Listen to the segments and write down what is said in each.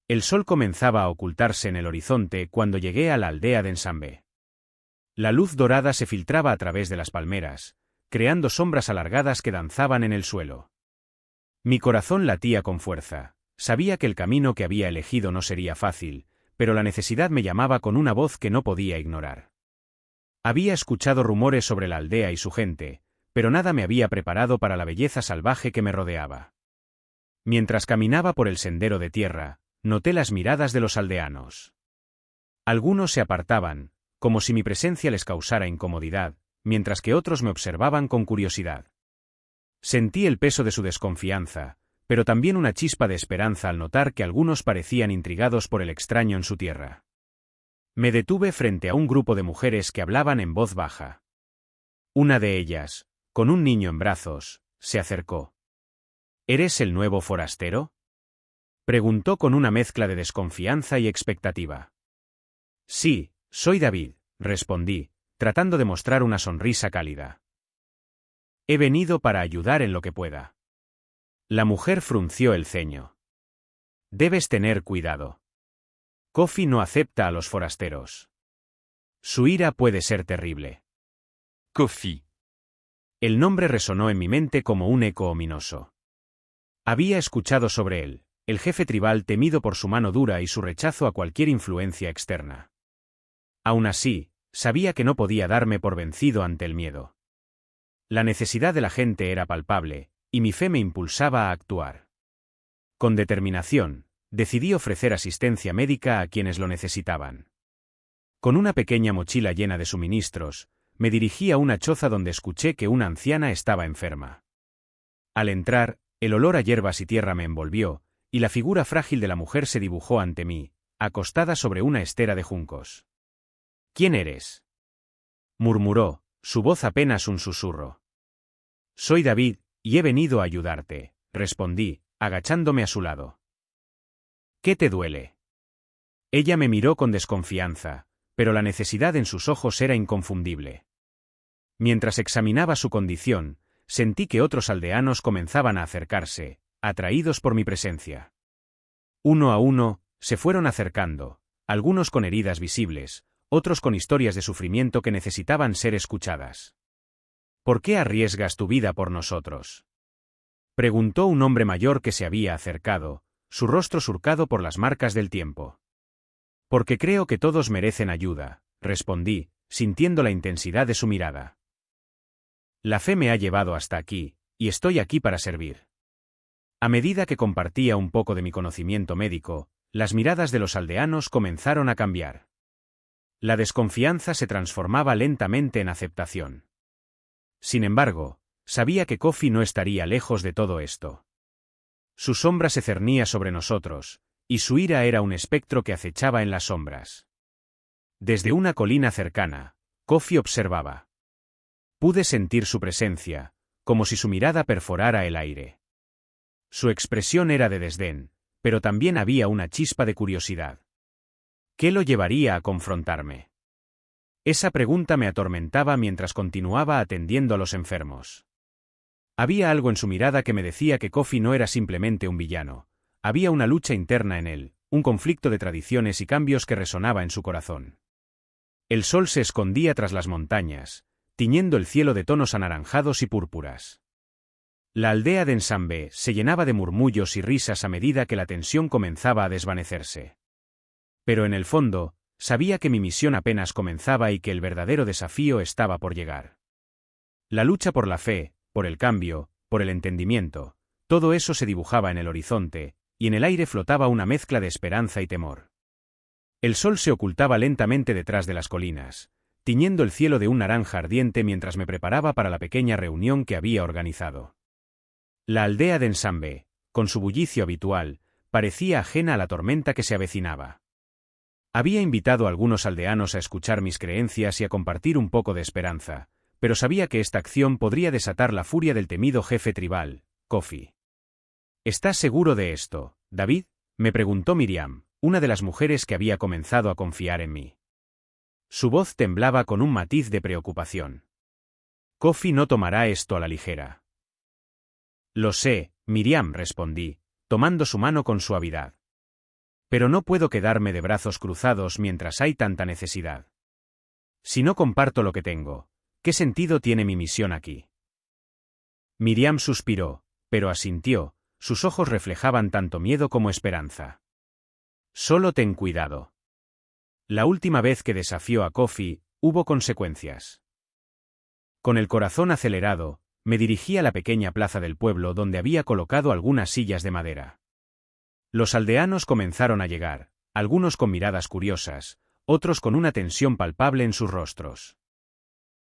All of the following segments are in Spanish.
El sol comenzaba a ocultarse en el horizonte cuando llegué a la aldea de Nsambé. La luz dorada se filtraba a través de las palmeras, creando sombras alargadas que danzaban en el suelo. Mi corazón latía con fuerza. Sabía que el camino que había elegido no sería fácil, pero la necesidad me llamaba con una voz que no podía ignorar. Había escuchado rumores sobre la aldea y su gente, pero nada me había preparado para la belleza salvaje que me rodeaba. Mientras caminaba por el sendero de tierra, noté las miradas de los aldeanos. Algunos se apartaban, como si mi presencia les causara incomodidad, mientras que otros me observaban con curiosidad. Sentí el peso de su desconfianza, pero también una chispa de esperanza al notar que algunos parecían intrigados por el extraño en su tierra. Me detuve frente a un grupo de mujeres que hablaban en voz baja. Una de ellas, con un niño en brazos, se acercó. ¿Eres el nuevo forastero?, preguntó con una mezcla de desconfianza y expectativa. Sí, soy David, respondí, tratando de mostrar una sonrisa cálida. He venido para ayudar en lo que pueda. La mujer frunció el ceño. Debes tener cuidado. Kofi no acepta a los forasteros. Su ira puede ser terrible. Kofi. El nombre resonó en mi mente como un eco ominoso. Había escuchado sobre él, el jefe tribal temido por su mano dura y su rechazo a cualquier influencia externa. Aún así, sabía que no podía darme por vencido ante el miedo. La necesidad de la gente era palpable, y mi fe me impulsaba a actuar. Con determinación, decidí ofrecer asistencia médica a quienes lo necesitaban. Con una pequeña mochila llena de suministros, me dirigí a una choza donde escuché que una anciana estaba enferma. Al entrar, el olor a hierbas y tierra me envolvió, y la figura frágil de la mujer se dibujó ante mí, acostada sobre una estera de juncos. ¿Quién eres?, murmuró, su voz apenas un susurro. Soy David, y he venido a ayudarte, respondí, agachándome a su lado. ¿Qué te duele? Ella me miró con desconfianza, pero la necesidad en sus ojos era inconfundible. Mientras examinaba su condición, sentí que otros aldeanos comenzaban a acercarse, atraídos por mi presencia. Uno a uno, se fueron acercando, algunos con heridas visibles, otros con historias de sufrimiento que necesitaban ser escuchadas. ¿Por qué arriesgas tu vida por nosotros?, preguntó un hombre mayor que se había acercado, su rostro surcado por las marcas del tiempo. Porque creo que todos merecen ayuda, respondí, sintiendo la intensidad de su mirada. La fe me ha llevado hasta aquí, y estoy aquí para servir. A medida que compartía un poco de mi conocimiento médico, las miradas de los aldeanos comenzaron a cambiar. La desconfianza se transformaba lentamente en aceptación. Sin embargo, sabía que Kofi no estaría lejos de todo esto. Su sombra se cernía sobre nosotros, y su ira era un espectro que acechaba en las sombras. Desde una colina cercana, Kofi observaba. Pude sentir su presencia, como si su mirada perforara el aire. Su expresión era de desdén, pero también había una chispa de curiosidad. ¿Qué lo llevaría a confrontarme? Esa pregunta me atormentaba mientras continuaba atendiendo a los enfermos. Había algo en su mirada que me decía que Kofi no era simplemente un villano. Había una lucha interna en él, un conflicto de tradiciones y cambios que resonaba en su corazón. El sol se escondía tras las montañas, tiñendo el cielo de tonos anaranjados y púrpuras. La aldea de Nsambé se llenaba de murmullos y risas a medida que la tensión comenzaba a desvanecerse. Pero en el fondo, sabía que mi misión apenas comenzaba y que el verdadero desafío estaba por llegar. La lucha por la fe, por el cambio, por el entendimiento, todo eso se dibujaba en el horizonte, y en el aire flotaba una mezcla de esperanza y temor. El sol se ocultaba lentamente detrás de las colinas, tiñendo el cielo de un naranja ardiente mientras me preparaba para la pequeña reunión que había organizado. La aldea de Nsambé, con su bullicio habitual, parecía ajena a la tormenta que se avecinaba. Había invitado a algunos aldeanos a escuchar mis creencias y a compartir un poco de esperanza, pero sabía que esta acción podría desatar la furia del temido jefe tribal, Kofi. ¿Estás seguro de esto, David?, me preguntó Miriam, una de las mujeres que había comenzado a confiar en mí. Su voz temblaba con un matiz de preocupación. Kofi no tomará esto a la ligera. Lo sé, Miriam, respondí, tomando su mano con suavidad. Pero no puedo quedarme de brazos cruzados mientras hay tanta necesidad. Si no comparto lo que tengo, ¿qué sentido tiene mi misión aquí? Miriam suspiró, pero asintió, sus ojos reflejaban tanto miedo como esperanza. Solo ten cuidado. La última vez que desafió a Kofi, hubo consecuencias. Con el corazón acelerado, me dirigí a la pequeña plaza del pueblo donde había colocado algunas sillas de madera. Los aldeanos comenzaron a llegar, algunos con miradas curiosas, otros con una tensión palpable en sus rostros.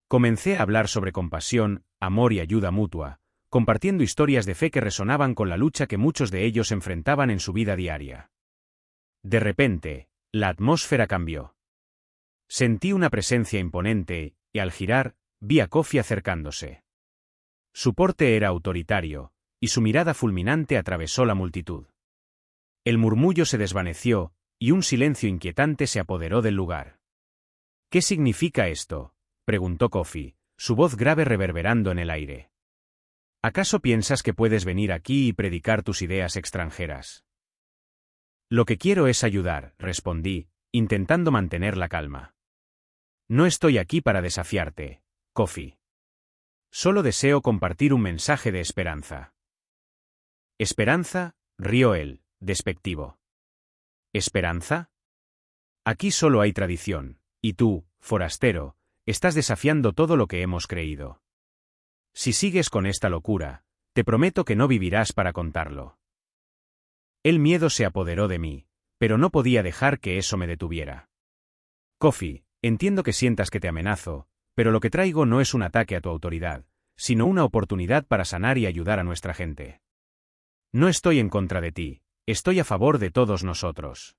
Comencé a hablar sobre compasión, amor y ayuda mutua, compartiendo historias de fe que resonaban con la lucha que muchos de ellos enfrentaban en su vida diaria. De repente, la atmósfera cambió. Sentí una presencia imponente, y al girar, vi a Kofi acercándose. Su porte era autoritario, y su mirada fulminante atravesó la multitud. El murmullo se desvaneció, y un silencio inquietante se apoderó del lugar. ¿Qué significa esto?, preguntó Kofi, su voz grave reverberando en el aire. ¿Acaso piensas que puedes venir aquí y predicar tus ideas extranjeras? Lo que quiero es ayudar, respondí, intentando mantener la calma. No estoy aquí para desafiarte, Kofi. Solo deseo compartir un mensaje de esperanza. ¿Esperanza?, rió él, despectivo. ¿Esperanza? Aquí solo hay tradición, y tú, forastero, estás desafiando todo lo que hemos creído. Si sigues con esta locura, te prometo que no vivirás para contarlo. El miedo se apoderó de mí, pero no podía dejar que eso me detuviera. Kofi, entiendo que sientas que te amenazo, pero lo que traigo no es un ataque a tu autoridad, sino una oportunidad para sanar y ayudar a nuestra gente. No estoy en contra de ti, estoy a favor de todos nosotros.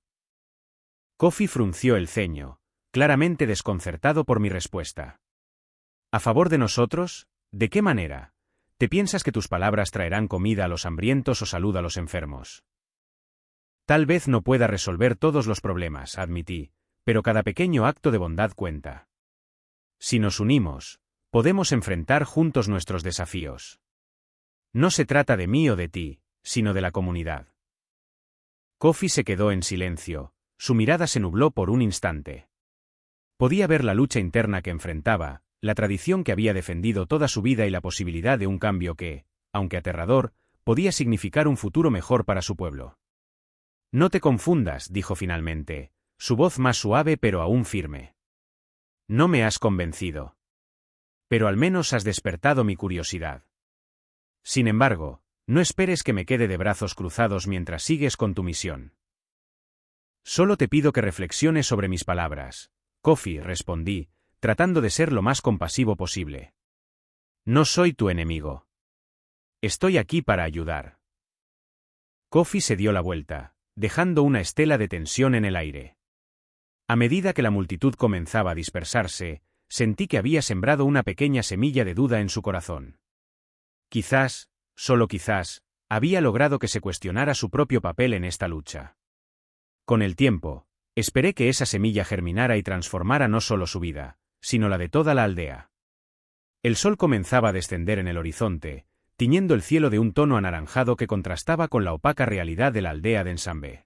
Kofi frunció el ceño, claramente desconcertado por mi respuesta. ¿A favor de nosotros? ¿De qué manera? ¿Te piensas que tus palabras traerán comida a los hambrientos o salud a los enfermos? Tal vez no pueda resolver todos los problemas, admití, pero cada pequeño acto de bondad cuenta. Si nos unimos, podemos enfrentar juntos nuestros desafíos. No se trata de mí o de ti, sino de la comunidad. Kofi se quedó en silencio, su mirada se nubló por un instante. Podía ver la lucha interna que enfrentaba, la tradición que había defendido toda su vida y la posibilidad de un cambio que, aunque aterrador, podía significar un futuro mejor para su pueblo. No te confundas, dijo finalmente, su voz más suave pero aún firme. No me has convencido. Pero al menos has despertado mi curiosidad. Sin embargo, no esperes que me quede de brazos cruzados mientras sigues con tu misión. Solo te pido que reflexiones sobre mis palabras, Kofi, respondí, tratando de ser lo más compasivo posible. No soy tu enemigo. Estoy aquí para ayudar. Kofi se dio la vuelta, dejando una estela de tensión en el aire. A medida que la multitud comenzaba a dispersarse, sentí que había sembrado una pequeña semilla de duda en su corazón. Quizás, solo quizás, había logrado que se cuestionara su propio papel en esta lucha. Con el tiempo, esperé que esa semilla germinara y transformara no solo su vida, sino la de toda la aldea. El sol comenzaba a descender en el horizonte, tiñendo el cielo de un tono anaranjado que contrastaba con la opaca realidad de la aldea de Nsambé.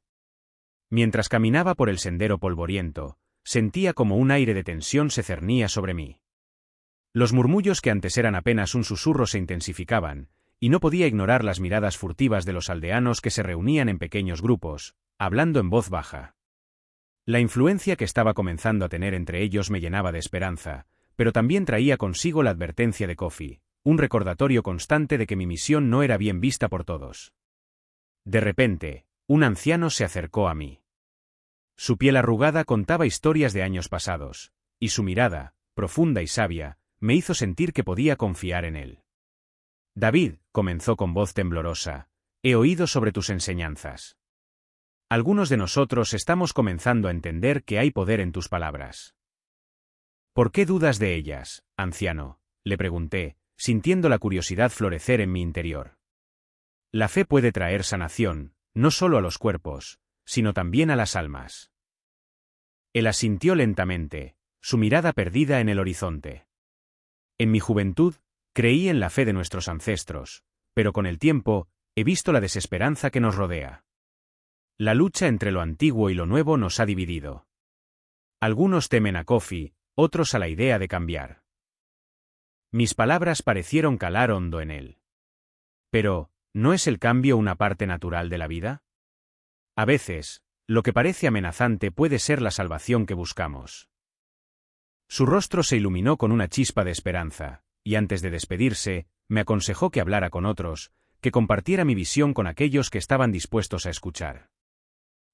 Mientras caminaba por el sendero polvoriento, sentía como un aire de tensión se cernía sobre mí. Los murmullos que antes eran apenas un susurro se intensificaban, y no podía ignorar las miradas furtivas de los aldeanos que se reunían en pequeños grupos, hablando en voz baja. La influencia que estaba comenzando a tener entre ellos me llenaba de esperanza, pero también traía consigo la advertencia de Kofi, un recordatorio constante de que mi misión no era bien vista por todos. De repente, un anciano se acercó a mí. Su piel arrugada contaba historias de años pasados, y su mirada, profunda y sabia, me hizo sentir que podía confiar en él. David, comenzó con voz temblorosa, he oído sobre tus enseñanzas. Algunos de nosotros estamos comenzando a entender que hay poder en tus palabras. ¿Por qué dudas de ellas, anciano?, le pregunté, sintiendo la curiosidad florecer en mi interior. La fe puede traer sanación, no solo a los cuerpos, sino también a las almas. Él asintió lentamente, su mirada perdida en el horizonte. En mi juventud, creí en la fe de nuestros ancestros, pero con el tiempo, he visto la desesperanza que nos rodea. La lucha entre lo antiguo y lo nuevo nos ha dividido. Algunos temen a Kofi, otros a la idea de cambiar. Mis palabras parecieron calar hondo en él. Pero, ¿no es el cambio una parte natural de la vida? A veces, lo que parece amenazante puede ser la salvación que buscamos. Su rostro se iluminó con una chispa de esperanza, y antes de despedirse, me aconsejó que hablara con otros, que compartiera mi visión con aquellos que estaban dispuestos a escuchar.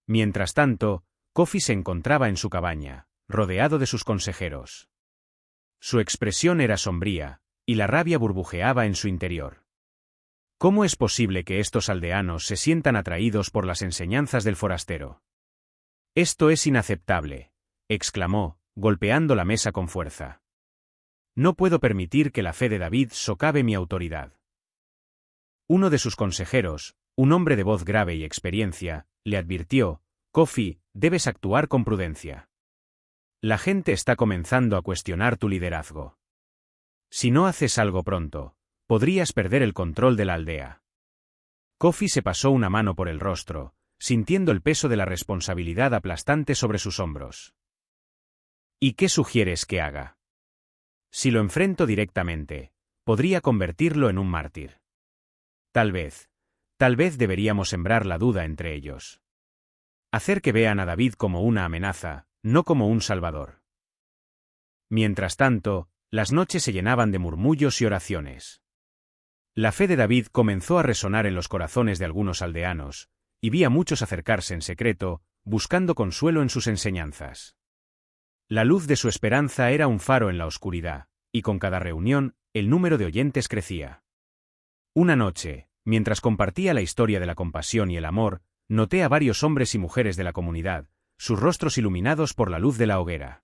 Mientras tanto, Kofi se encontraba en su cabaña, rodeado de sus consejeros. Su expresión era sombría, y la rabia burbujeaba en su interior. ¿Cómo es posible que estos aldeanos se sientan atraídos por las enseñanzas del forastero? Esto es inaceptable, exclamó, golpeando la mesa con fuerza. No puedo permitir que la fe de David socave mi autoridad. Uno de sus consejeros, un hombre de voz grave y experiencia, le advirtió: Kofi, debes actuar con prudencia. La gente está comenzando a cuestionar tu liderazgo. Si no haces algo pronto, podrías perder el control de la aldea. Kofi se pasó una mano por el rostro, sintiendo el peso de la responsabilidad aplastante sobre sus hombros. ¿Y qué sugieres que haga? Si lo enfrento directamente, podría convertirlo en un mártir. Tal vez deberíamos sembrar la duda entre ellos. Hacer que vean a David como una amenaza, no como un salvador. Mientras tanto, las noches se llenaban de murmullos y oraciones. La fe de David comenzó a resonar en los corazones de algunos aldeanos, y vi a muchos acercarse en secreto, buscando consuelo en sus enseñanzas. La luz de su esperanza era un faro en la oscuridad, y con cada reunión, el número de oyentes crecía. Una noche, mientras compartía la historia de la compasión y el amor, noté a varios hombres y mujeres de la comunidad, sus rostros iluminados por la luz de la hoguera.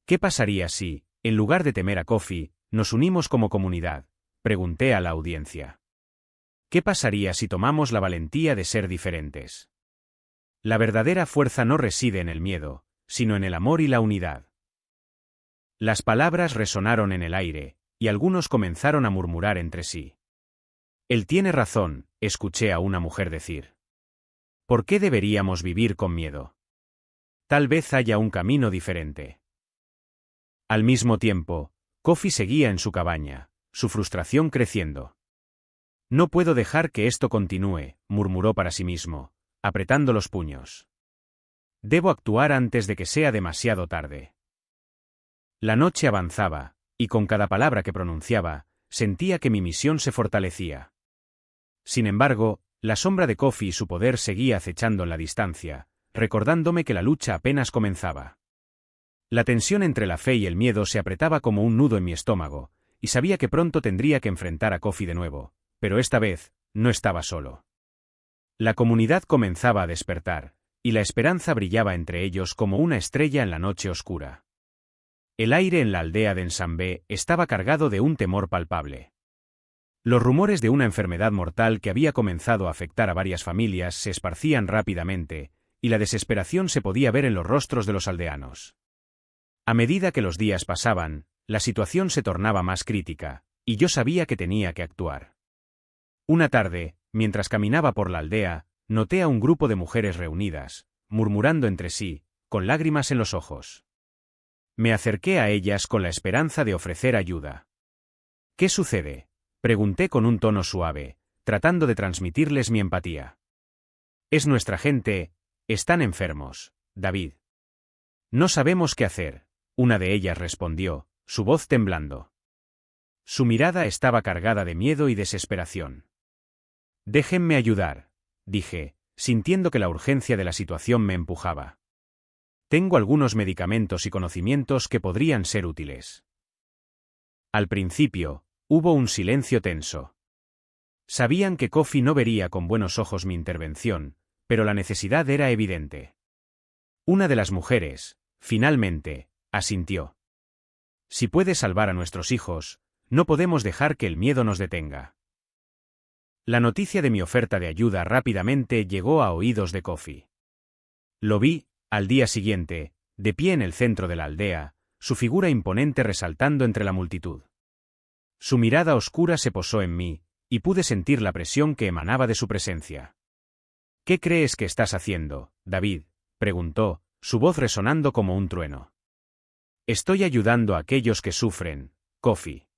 ¿Qué pasaría si, en lugar de temer a Kofi, nos unimos como comunidad?, pregunté a la audiencia. ¿Qué pasaría si tomamos la valentía de ser diferentes? La verdadera fuerza no reside en el miedo, sino en el amor y la unidad. Las palabras resonaron en el aire, y algunos comenzaron a murmurar entre sí. Él tiene razón, escuché a una mujer decir. ¿Por qué deberíamos vivir con miedo? Tal vez haya un camino diferente. Al mismo tiempo, Kofi seguía en su cabaña, su frustración creciendo. No puedo dejar que esto continúe, murmuró para sí mismo, apretando los puños. Debo actuar antes de que sea demasiado tarde. La noche avanzaba, y con cada palabra que pronunciaba, sentía que mi misión se fortalecía. Sin embargo, la sombra de Kofi y su poder seguía acechando en la distancia, recordándome que la lucha apenas comenzaba. La tensión entre la fe y el miedo se apretaba como un nudo en mi estómago, y sabía que pronto tendría que enfrentar a Kofi de nuevo, pero esta vez, no estaba solo. La comunidad comenzaba a despertar, y la esperanza brillaba entre ellos como una estrella en la noche oscura. El aire en la aldea de Nsambé estaba cargado de un temor palpable. Los rumores de una enfermedad mortal que había comenzado a afectar a varias familias se esparcían rápidamente, y la desesperación se podía ver en los rostros de los aldeanos. A medida que los días pasaban, la situación se tornaba más crítica, y yo sabía que tenía que actuar. Una tarde, mientras caminaba por la aldea, noté a un grupo de mujeres reunidas, murmurando entre sí, con lágrimas en los ojos. Me acerqué a ellas con la esperanza de ofrecer ayuda. ¿Qué sucede?, pregunté con un tono suave, tratando de transmitirles mi empatía. Es nuestra gente, están enfermos, David. No sabemos qué hacer, una de ellas respondió, su voz temblando. Su mirada estaba cargada de miedo y desesperación. Déjenme ayudar, dije, sintiendo que la urgencia de la situación me empujaba. Tengo algunos medicamentos y conocimientos que podrían ser útiles. Al principio, hubo un silencio tenso. Sabían que Kofi no vería con buenos ojos mi intervención, pero la necesidad era evidente. Una de las mujeres, finalmente, asintió. Si puede salvar a nuestros hijos, no podemos dejar que el miedo nos detenga. La noticia de mi oferta de ayuda rápidamente llegó a oídos de Kofi. Lo vi, al día siguiente, de pie en el centro de la aldea, su figura imponente resaltando entre la multitud. Su mirada oscura se posó en mí, y pude sentir la presión que emanaba de su presencia. ¿Qué crees que estás haciendo, David?, preguntó, su voz resonando como un trueno. Estoy ayudando a aquellos que sufren, Kofi.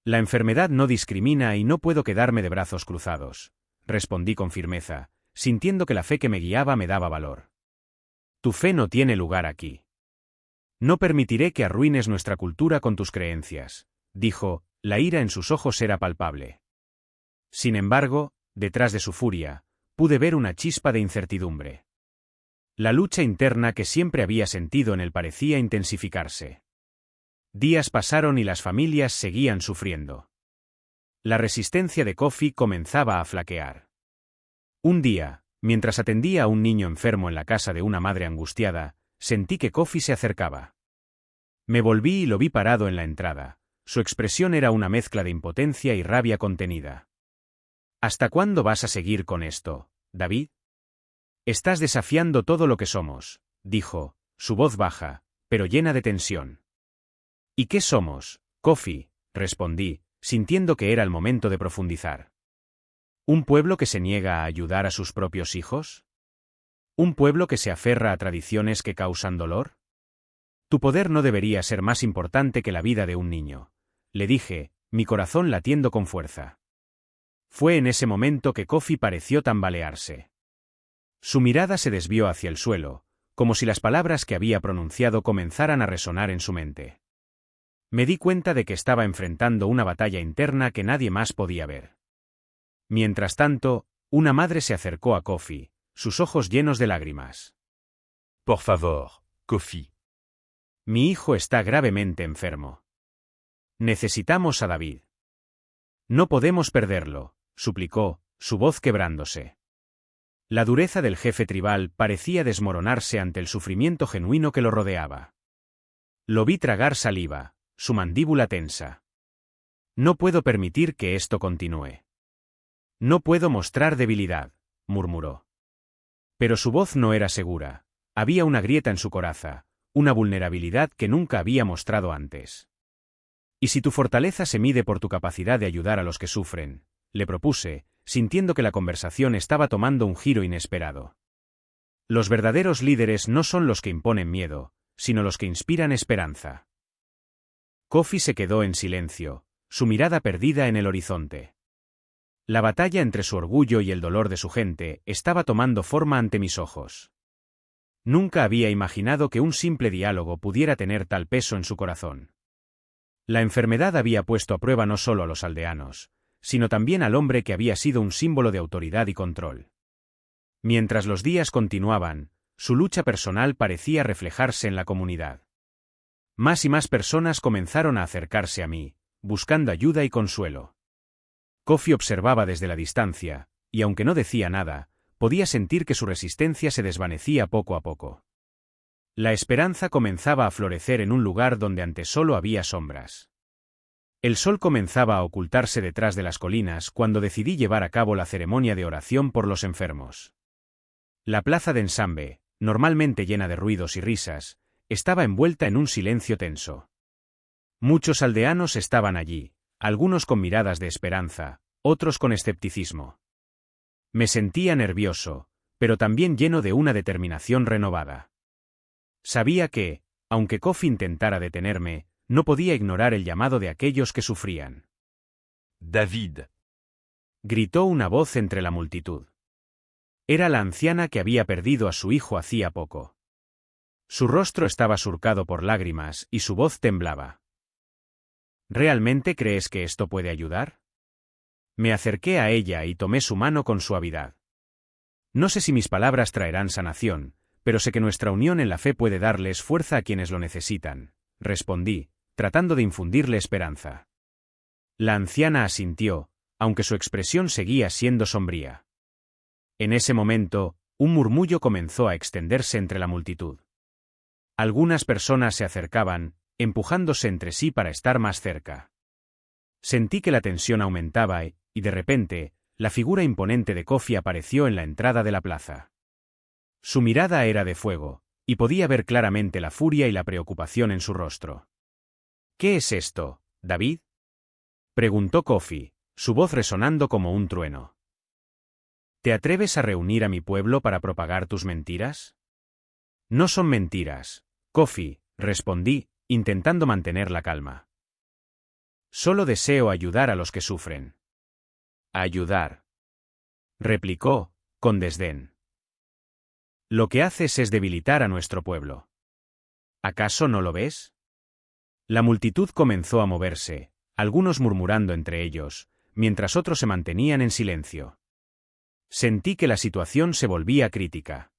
La enfermedad no discrimina y no puedo quedarme de brazos cruzados, respondí con firmeza, sintiendo que la fe que me guiaba me daba valor. Tu fe no tiene lugar aquí. No permitiré que arruines nuestra cultura con tus creencias, dijo, la ira en sus ojos era palpable. Sin embargo, detrás de su furia, pude ver una chispa de incertidumbre. La lucha interna que siempre había sentido en él parecía intensificarse. Días pasaron y las familias seguían sufriendo. La resistencia de Kofi comenzaba a flaquear. Un día, mientras atendía a un niño enfermo en la casa de una madre angustiada, sentí que Kofi se acercaba. Me volví y lo vi parado en la entrada. Su expresión era una mezcla de impotencia y rabia contenida. ¿Hasta cuándo vas a seguir con esto, David? Estás desafiando todo lo que somos, dijo, su voz baja, pero llena de tensión. ¿Y qué somos, Kofi?, respondí, sintiendo que era el momento de profundizar. ¿Un pueblo que se niega a ayudar a sus propios hijos? ¿Un pueblo que se aferra a tradiciones que causan dolor? Tu poder no debería ser más importante que la vida de un niño, le dije, mi corazón latiendo con fuerza. Fue en ese momento que Kofi pareció tambalearse. Su mirada se desvió hacia el suelo, como si las palabras que había pronunciado comenzaran a resonar en su mente. Me di cuenta de que estaba enfrentando una batalla interna que nadie más podía ver. Mientras tanto, una madre se acercó a Kofi, sus ojos llenos de lágrimas. Por favor, Kofi. Mi hijo está gravemente enfermo. Necesitamos a David. No podemos perderlo, suplicó, su voz quebrándose. La dureza del jefe tribal parecía desmoronarse ante el sufrimiento genuino que lo rodeaba. Lo vi tragar saliva, su mandíbula tensa. No puedo permitir que esto continúe. No puedo mostrar debilidad, murmuró. Pero su voz no era segura, había una grieta en su coraza, una vulnerabilidad que nunca había mostrado antes. ¿Y si tu fortaleza se mide por tu capacidad de ayudar a los que sufren?, le propuse, sintiendo que la conversación estaba tomando un giro inesperado. Los verdaderos líderes no son los que imponen miedo, sino los que inspiran esperanza. Kofi se quedó en silencio, su mirada perdida en el horizonte. La batalla entre su orgullo y el dolor de su gente estaba tomando forma ante mis ojos. Nunca había imaginado que un simple diálogo pudiera tener tal peso en su corazón. La enfermedad había puesto a prueba no solo a los aldeanos, sino también al hombre que había sido un símbolo de autoridad y control. Mientras los días continuaban, su lucha personal parecía reflejarse en la comunidad. Más y más personas comenzaron a acercarse a mí, buscando ayuda y consuelo. Kofi observaba desde la distancia, y aunque no decía nada, podía sentir que su resistencia se desvanecía poco a poco. La esperanza comenzaba a florecer en un lugar donde antes solo había sombras. El sol comenzaba a ocultarse detrás de las colinas cuando decidí llevar a cabo la ceremonia de oración por los enfermos. La plaza de Nsambe, normalmente llena de ruidos y risas, estaba envuelta en un silencio tenso. Muchos aldeanos estaban allí, algunos con miradas de esperanza, otros con escepticismo. Me sentía nervioso, pero también lleno de una determinación renovada. Sabía que, aunque Kofi intentara detenerme, no podía ignorar el llamado de aquellos que sufrían. David. Gritó una voz entre la multitud. Era la anciana que había perdido a su hijo hacía poco. Su rostro estaba surcado por lágrimas y su voz temblaba. ¿Realmente crees que esto puede ayudar? Me acerqué a ella y tomé su mano con suavidad. No sé si mis palabras traerán sanación, pero sé que nuestra unión en la fe puede darles fuerza a quienes lo necesitan, respondí, tratando de infundirle esperanza. La anciana asintió, aunque su expresión seguía siendo sombría. En ese momento, un murmullo comenzó a extenderse entre la multitud. Algunas personas se acercaban, empujándose entre sí para estar más cerca. Sentí que la tensión aumentaba y, de repente, la figura imponente de Kofi apareció en la entrada de la plaza. Su mirada era de fuego, y podía ver claramente la furia y la preocupación en su rostro. ¿Qué es esto, David?, preguntó Kofi, su voz resonando como un trueno. ¿Te atreves a reunir a mi pueblo para propagar tus mentiras? No son mentiras, Kofi, respondí, intentando mantener la calma. Solo deseo ayudar a los que sufren. Ayudar, replicó, con desdén. Lo que haces es debilitar a nuestro pueblo. ¿Acaso no lo ves? La multitud comenzó a moverse, algunos murmurando entre ellos, mientras otros se mantenían en silencio. Sentí que la situación se volvía crítica.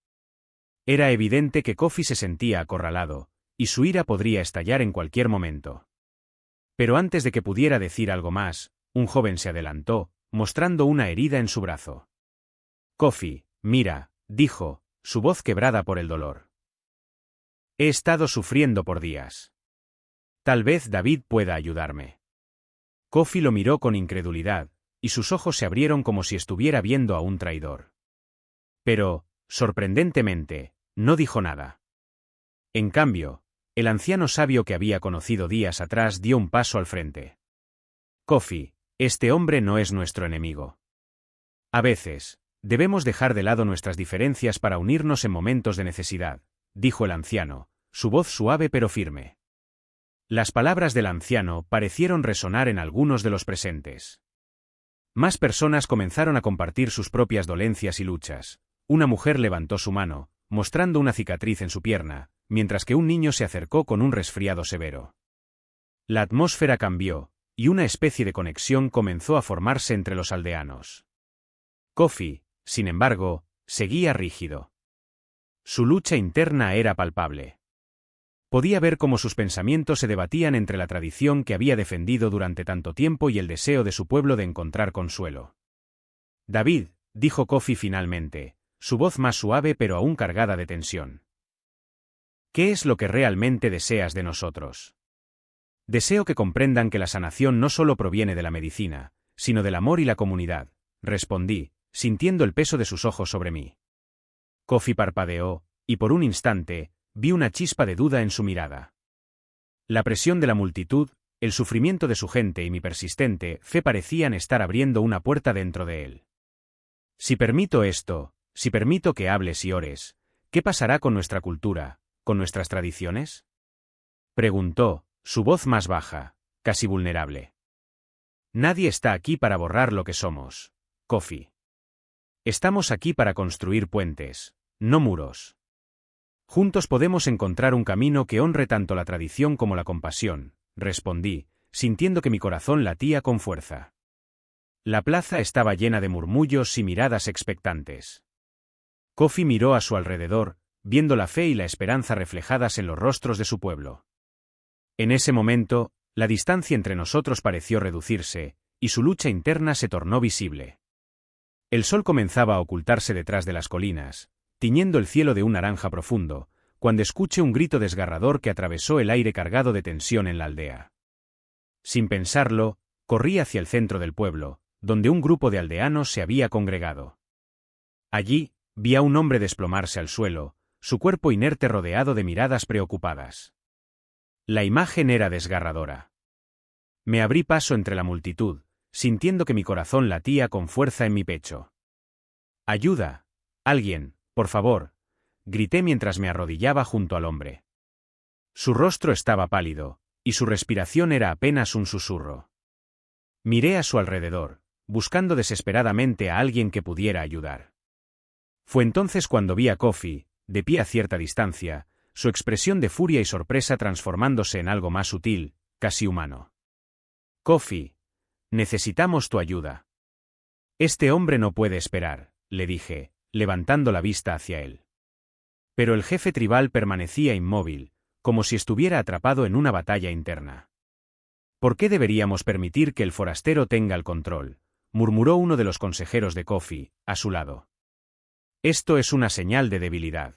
Era evidente que Kofi se sentía acorralado, y su ira podría estallar en cualquier momento. Pero antes de que pudiera decir algo más, un joven se adelantó, mostrando una herida en su brazo. Kofi, mira, dijo, su voz quebrada por el dolor. He estado sufriendo por días. Tal vez David pueda ayudarme. Kofi lo miró con incredulidad, y sus ojos se abrieron como si estuviera viendo a un traidor. Pero, sorprendentemente, no dijo nada. En cambio, el anciano sabio que había conocido días atrás dio un paso al frente. Kofi, este hombre no es nuestro enemigo. A veces, debemos dejar de lado nuestras diferencias para unirnos en momentos de necesidad, dijo el anciano, su voz suave pero firme. Las palabras del anciano parecieron resonar en algunos de los presentes. Más personas comenzaron a compartir sus propias dolencias y luchas. Una mujer levantó su mano, mostrando una cicatriz en su pierna, mientras que un niño se acercó con un resfriado severo. La atmósfera cambió, y una especie de conexión comenzó a formarse entre los aldeanos. Kofi, sin embargo, seguía rígido. Su lucha interna era palpable. Podía ver cómo sus pensamientos se debatían entre la tradición que había defendido durante tanto tiempo y el deseo de su pueblo de encontrar consuelo. David, dijo Kofi finalmente, su voz más suave pero aún cargada de tensión. ¿Qué es lo que realmente deseas de nosotros? Deseo que comprendan que la sanación no solo proviene de la medicina, sino del amor y la comunidad, respondí, sintiendo el peso de sus ojos sobre mí. Kofi parpadeó, y por un instante, vi una chispa de duda en su mirada. La presión de la multitud, el sufrimiento de su gente y mi persistente fe parecían estar abriendo una puerta dentro de él. Si permito esto, si permito que hables y ores, ¿qué pasará con nuestra cultura, con nuestras tradiciones? Preguntó, su voz más baja, casi vulnerable. Nadie está aquí para borrar lo que somos, Kofi. Estamos aquí para construir puentes, no muros. Juntos podemos encontrar un camino que honre tanto la tradición como la compasión, respondí, sintiendo que mi corazón latía con fuerza. La plaza estaba llena de murmullos y miradas expectantes. Kofi miró a su alrededor, viendo la fe y la esperanza reflejadas en los rostros de su pueblo. En ese momento, la distancia entre nosotros pareció reducirse, y su lucha interna se tornó visible. El sol comenzaba a ocultarse detrás de las colinas, tiñendo el cielo de un naranja profundo, cuando escuché un grito desgarrador que atravesó el aire cargado de tensión en la aldea. Sin pensarlo, corrí hacia el centro del pueblo, donde un grupo de aldeanos se había congregado. Allí, vi a un hombre desplomarse al suelo, su cuerpo inerte rodeado de miradas preocupadas. La imagen era desgarradora. Me abrí paso entre la multitud, sintiendo que mi corazón latía con fuerza en mi pecho. «¡Ayuda! ¡Alguien, por favor!», grité mientras me arrodillaba junto al hombre. Su rostro estaba pálido, y su respiración era apenas un susurro. Miré a su alrededor, buscando desesperadamente a alguien que pudiera ayudar. Fue entonces cuando vi a Kofi, de pie a cierta distancia, su expresión de furia y sorpresa transformándose en algo más sutil, casi humano. «Kofi, necesitamos tu ayuda». «Este hombre no puede esperar», le dije, levantando la vista hacia él. Pero el jefe tribal permanecía inmóvil, como si estuviera atrapado en una batalla interna. «¿Por qué deberíamos permitir que el forastero tenga el control?», murmuró uno de los consejeros de Kofi, a su lado. «Esto es una señal de debilidad».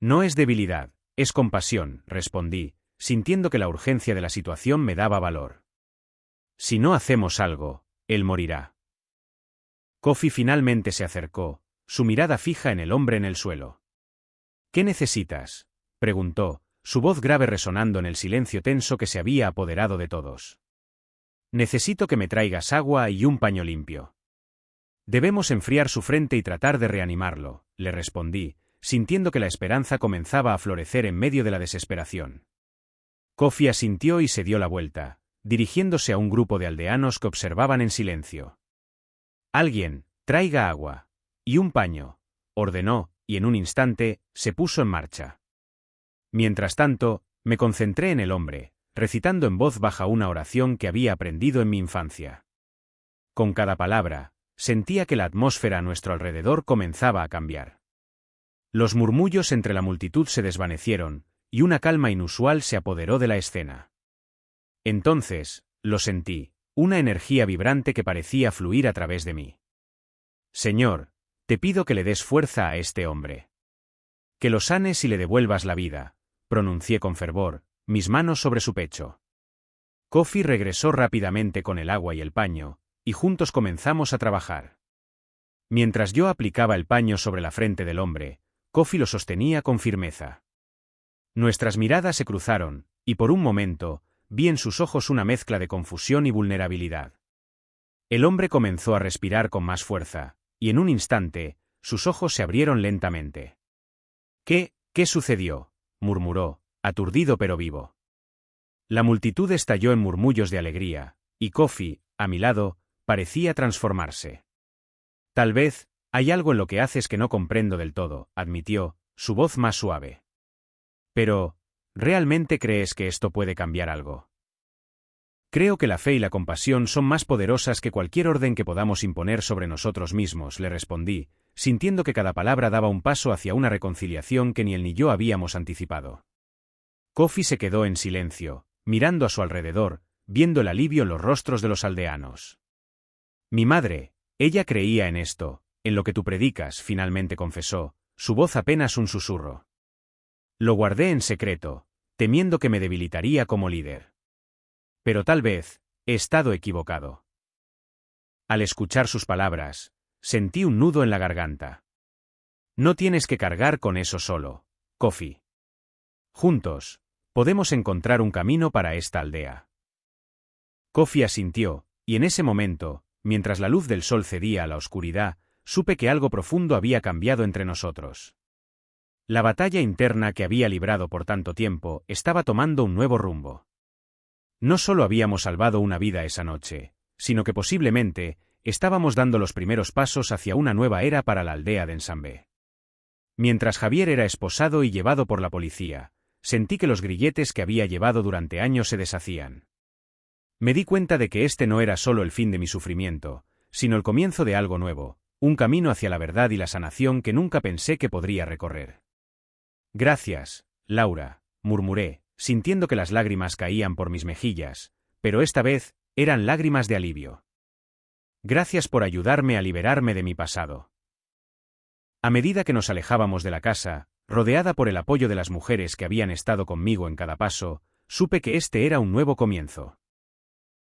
«No es debilidad, es compasión», respondí, sintiendo que la urgencia de la situación me daba valor. «Si no hacemos algo, él morirá». Kofi finalmente se acercó, su mirada fija en el hombre en el suelo. «¿Qué necesitas?», preguntó, su voz grave resonando en el silencio tenso que se había apoderado de todos. «Necesito que me traigas agua y un paño limpio». Debemos enfriar su frente y tratar de reanimarlo, le respondí, sintiendo que la esperanza comenzaba a florecer en medio de la desesperación. Kofi asintió y se dio la vuelta, dirigiéndose a un grupo de aldeanos que observaban en silencio. «Alguien, traiga agua. Y un paño», ordenó, y en un instante, se puso en marcha. Mientras tanto, me concentré en el hombre, recitando en voz baja una oración que había aprendido en mi infancia. Con cada palabra, sentía que la atmósfera a nuestro alrededor comenzaba a cambiar. Los murmullos entre la multitud se desvanecieron, y una calma inusual se apoderó de la escena. Entonces, lo sentí, una energía vibrante que parecía fluir a través de mí. «Señor, te pido que le des fuerza a este hombre. Que lo sanes y le devuelvas la vida», pronuncié con fervor, mis manos sobre su pecho. Kofi regresó rápidamente con el agua y el paño, y juntos comenzamos a trabajar. Mientras yo aplicaba el paño sobre la frente del hombre, Kofi lo sostenía con firmeza. Nuestras miradas se cruzaron, y por un momento, vi en sus ojos una mezcla de confusión y vulnerabilidad. El hombre comenzó a respirar con más fuerza, y en un instante, sus ojos se abrieron lentamente. ¿Qué sucedió?», murmuró, aturdido pero vivo. La multitud estalló en murmullos de alegría, y Kofi, a mi lado, parecía transformarse. «Tal vez, hay algo en lo que haces que no comprendo del todo», admitió, su voz más suave. «Pero, ¿realmente crees que esto puede cambiar algo?». «Creo que la fe y la compasión son más poderosas que cualquier orden que podamos imponer sobre nosotros mismos», le respondí, sintiendo que cada palabra daba un paso hacia una reconciliación que ni él ni yo habíamos anticipado. Kofi se quedó en silencio, mirando a su alrededor, viendo el alivio en los rostros de los aldeanos. «Mi madre, ella creía en esto, en lo que tú predicas», finalmente confesó, su voz apenas un susurro. «Lo guardé en secreto, temiendo que me debilitaría como líder. Pero tal vez, he estado equivocado». Al escuchar sus palabras, sentí un nudo en la garganta. «No tienes que cargar con eso solo, Kofi. Juntos, podemos encontrar un camino para esta aldea». Kofi asintió, y en ese momento, mientras la luz del sol cedía a la oscuridad, supe que algo profundo había cambiado entre nosotros. La batalla interna que había librado por tanto tiempo estaba tomando un nuevo rumbo. No solo habíamos salvado una vida esa noche, sino que posiblemente estábamos dando los primeros pasos hacia una nueva era para la aldea de Nsambé. Mientras Javier era esposado y llevado por la policía, sentí que los grilletes que había llevado durante años se deshacían. Me di cuenta de que este no era solo el fin de mi sufrimiento, sino el comienzo de algo nuevo, un camino hacia la verdad y la sanación que nunca pensé que podría recorrer. «Gracias, Laura», murmuré, sintiendo que las lágrimas caían por mis mejillas, pero esta vez eran lágrimas de alivio. «Gracias por ayudarme a liberarme de mi pasado». A medida que nos alejábamos de la casa, rodeada por el apoyo de las mujeres que habían estado conmigo en cada paso, supe que este era un nuevo comienzo.